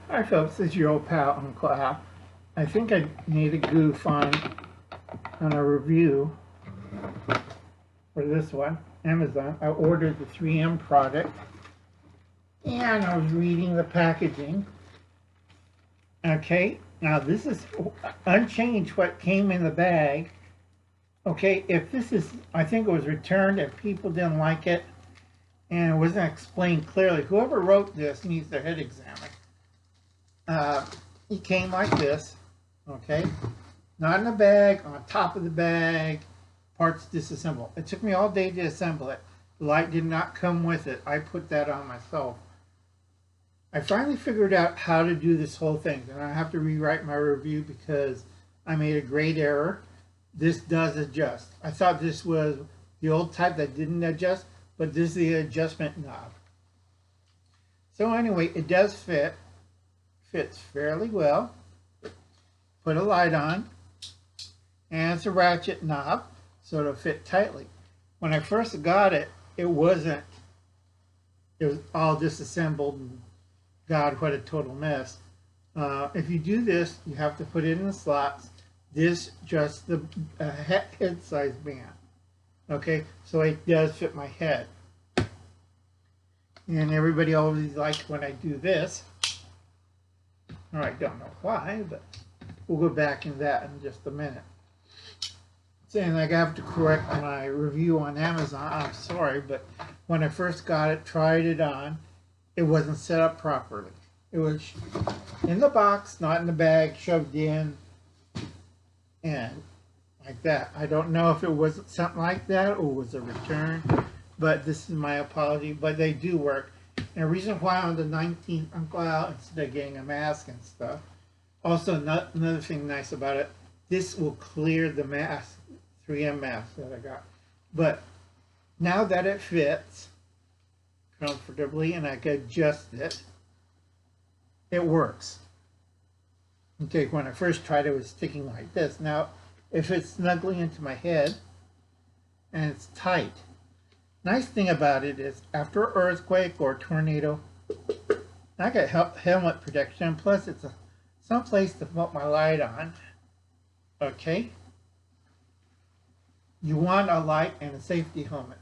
Hi folks, it's your old pal Uncle Al. I think I made a goof on a review for this one, Amazon. I ordered the 3M product and I was reading the packaging. Okay, now this is unchanged what came in the bag. Okay, if this is, I think it was returned and people didn't like it and it wasn't explained clearly. Whoever wrote this needs their head examined. It came like this, okay? Not in a bag, on top of the bag, parts disassembled. It took me all day to assemble it. The light did not come with it. I put that on myself. I finally figured out how to do this whole thing, and I have to rewrite my review because I made a great error. This does adjust. I thought this was the old type that didn't adjust, but this is the adjustment knob. So anyway, it does fit. Fits fairly well. Put a light on, and it's a ratchet knob, so it'll fit tightly. When I first got it, it was all disassembled, and God, what a total mess. If you do this, you have to put it in the slots. This just the head size band. Okay, so it does fit my head. And everybody always likes when I do this. I don't know why, but we'll go back in that in just a minute. Saying like I have to correct my review on Amazon. I'm sorry, but when I first got it, tried it on, it wasn't set up properly. It was in the box, not in the bag, shoved in, and like that. I don't know if it was something like that or was a return, but this is my apology. But they do work. And the reason why on the 19th I'm going out instead of getting a mask and stuff. Also, another thing nice about it, this will clear the mask, 3M mask that I got. But now that it fits comfortably and I can adjust it, it works. Okay, when I first tried it, it was sticking like this. Now, if it's snugly into my head and it's tight, nice thing about it is after an earthquake or a tornado, I got helmet protection. Plus, it's some place to put my light on. Okay? You want a light and a safety helmet.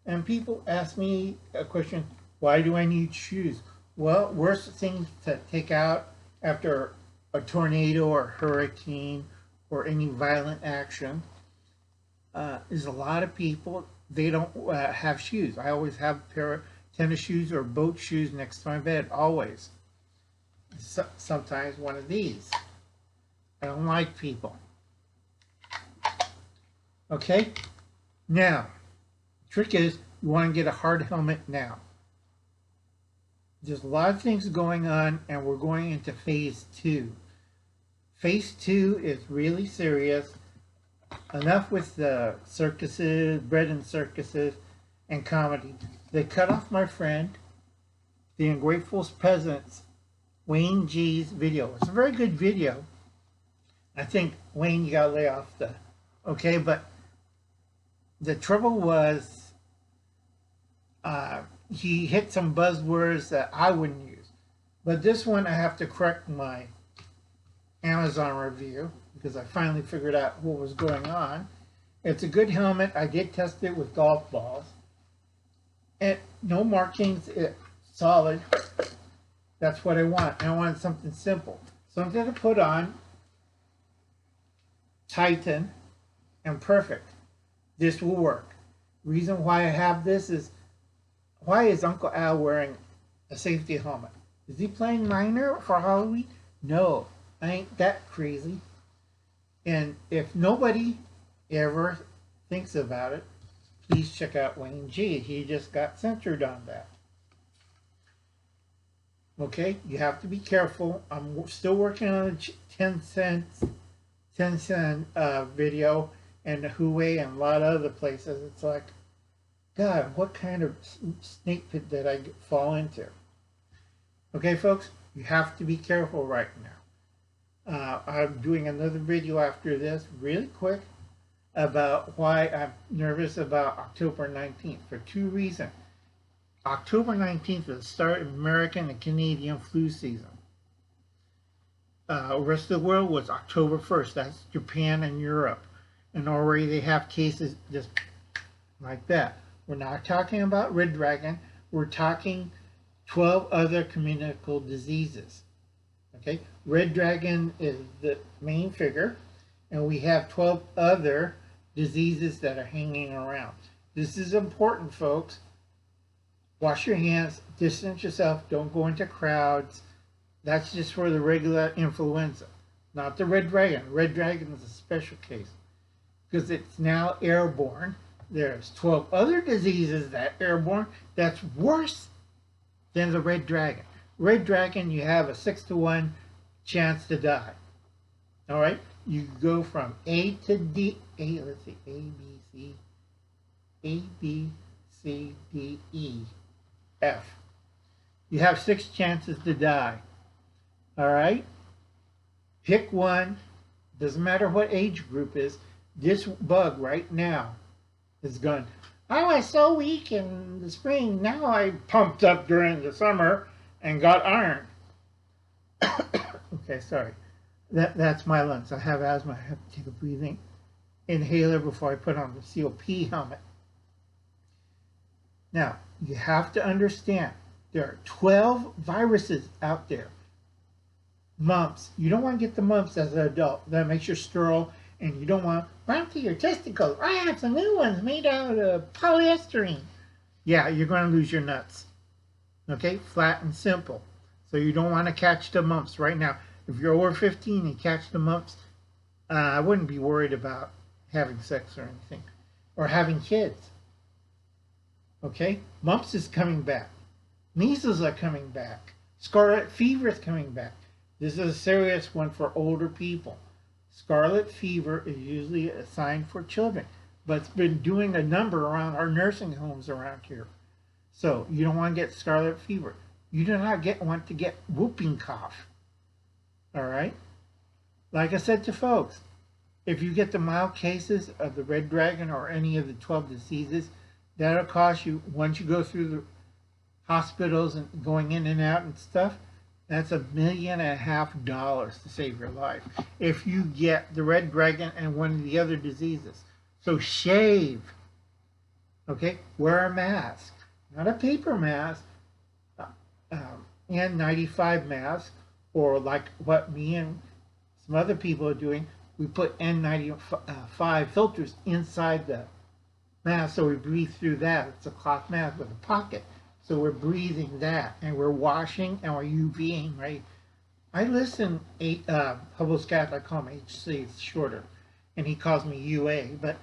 And people ask me a question, why do I need shoes? Well, worst things to take out after a tornado or hurricane or any violent action is a lot of people, they don't have shoes. I always have a pair of tennis shoes or boat shoes next to my bed, always. Sometimes one of these. I don't like people. Okay? Now, the trick is you want to get a hard helmet now. There's a lot of things going on and we're going into phase 2. Phase 2 is really serious. Enough with the circuses, bread and circuses, and comedy. They cut off my friend, the Ungrateful Peasants, Wayne G's video. It's a very good video. I think, Wayne, you gotta lay off the... Okay, but the trouble was he hit some buzzwords that I wouldn't use. But this one I have to correct my Amazon review because I finally figured out what was going on. It's a good helmet. I did test it with golf balls. And no markings, it's solid. That's what I want. I want something simple. Something to put on, tighten, and perfect. This will work. Reason why I have this is, why is Uncle Al wearing a safety helmet? Is he playing minor for Halloween? No, I ain't that crazy. And if nobody ever thinks about it, please check out Wayne G. He just got censored on that. Okay, you have to be careful. I'm still working on a 10 cent video and Huawei and a lot of other places. It's like, God, what kind of snake pit did I fall into? Okay, folks, you have to be careful right now. I'm doing another video after this, really quick, about why I'm nervous about October 19th for 2 reasons. October 19th is the start of American and Canadian flu season. Rest of the world was October 1st. That's Japan and Europe. And already they have cases just like that. We're not talking about red dragon. We're talking 12 other communicable diseases. Okay, red dragon is the main figure, and we have 12 other diseases that are hanging around. This is important, folks. Wash your hands, distance yourself, don't go into crowds. That's just for the regular influenza, not the red dragon. Red dragon is a special case because it's now airborne. There's 12 other diseases that are airborne that's worse than the red dragon. Red dragon, you have a 6 to 1 chance to die. All right, you go from A to D. Let's see, A, B, C, D, E, F. You have 6 chances to die. All right, pick one. Doesn't matter what age group is. This bug right now is going, I was so weak in the spring. Now I pumped up during the summer and got iron. Okay, sorry. That's my lungs. I have asthma. I have to take a breathing inhaler before I put on the COP helmet. Now, you have to understand, there are 12 viruses out there. Mumps. You don't want to get the mumps as an adult. That makes you sterile, and you don't want to run to your testicles. I have some new ones made out of polyester. Yeah, you're going to lose your nuts. Okay, flat and simple. So you don't want to catch the mumps right now. If you're over 15 and catch the mumps, I wouldn't be worried about having sex or anything, or having kids. Okay, mumps is coming back. Measles are coming back. Scarlet fever is coming back. This is a serious one for older people. Scarlet fever is usually a sign for children, but it's been doing a number around our nursing homes around here. So you don't want to get scarlet fever. You do not want to get whooping cough. All right? Like I said to folks, if you get the mild cases of the red dragon or any of the 12 diseases, that'll cost you, once you go through the hospitals and going in and out and stuff, that's $1.5 million to save your life if you get the red dragon and one of the other diseases. So shave. Okay? Wear a mask. Not a paper mask. N95 mask, or like what me and some other people are doing, we put N95 filters inside the mask so we breathe through that. It's a cloth mask with a pocket. So we're breathing that, and we're washing, and we're UVing, right? I listen, Hubble Scat, I call him HC, it's shorter, and he calls me UA, but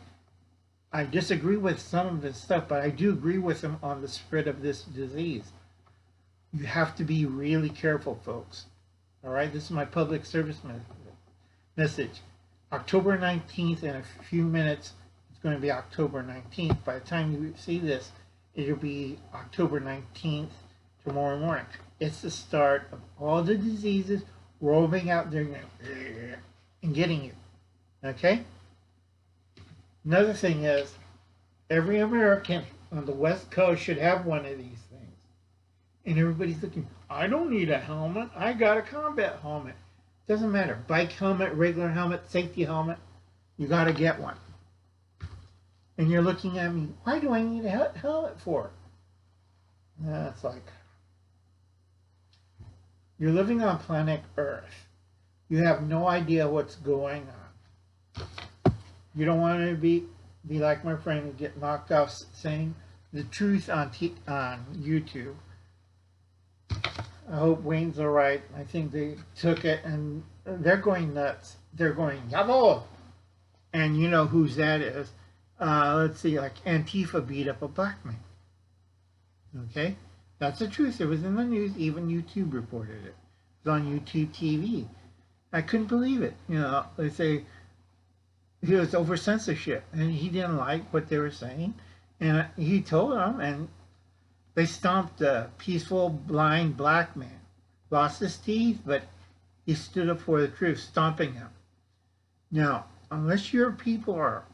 I disagree with some of his stuff, but I do agree with him on the spread of this disease. You have to be really careful, folks. All right, this is my public service message. October 19th, in a few minutes, it's going to be October 19th. By the time you see this, it'll be October 19th tomorrow morning. It's the start of all the diseases roaming out there and getting you. Okay? Another thing is, every American on the West Coast should have one of these things. And everybody's looking, I don't need a helmet. I got a combat helmet. Doesn't matter. Bike helmet, regular helmet, safety helmet. You got to get one. And you're looking at me, why do I need a helmet for? It's like, you're living on planet Earth. You have no idea what's going on. You don't want to be like my friend and get knocked off saying the truth on YouTube. I hope Wayne's all right. I think they took it and they're going nuts. They're going, Yabo! And you know whose that is. Let's see, like Antifa beat up a black man. Okay? That's the truth. It was in the news. Even YouTube reported it. It was on YouTube TV. I couldn't believe it. You know, they say he was over censorship and he didn't like what they were saying. And he told them, and they stomped a peaceful, blind black man. Lost his teeth, but he stood up for the truth, stomping him. Now, unless your people are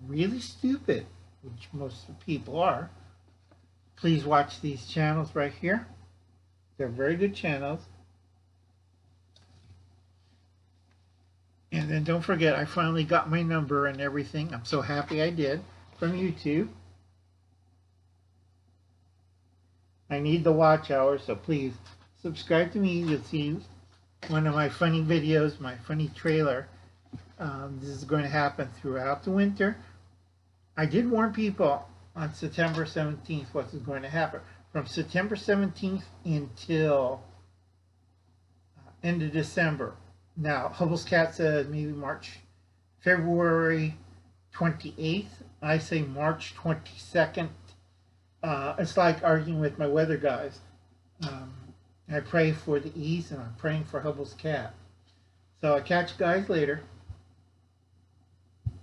really stupid, which most people are, please watch these channels right here. They're very good channels. And then don't forget, I finally got my number and everything. I'm so happy I did from YouTube. I need the watch hours, so please subscribe to me. You'll see one of my funny videos, my funny trailer. This is going to happen throughout the winter. I did warn people on September 17th what's going to happen. From September 17th until end of December. Now, Hubble's Cat said maybe February 28th. I say March 22nd. It's like arguing with my weather guys. I pray for the ease, and I'm praying for Hubble's Cat. So I'll catch you guys later.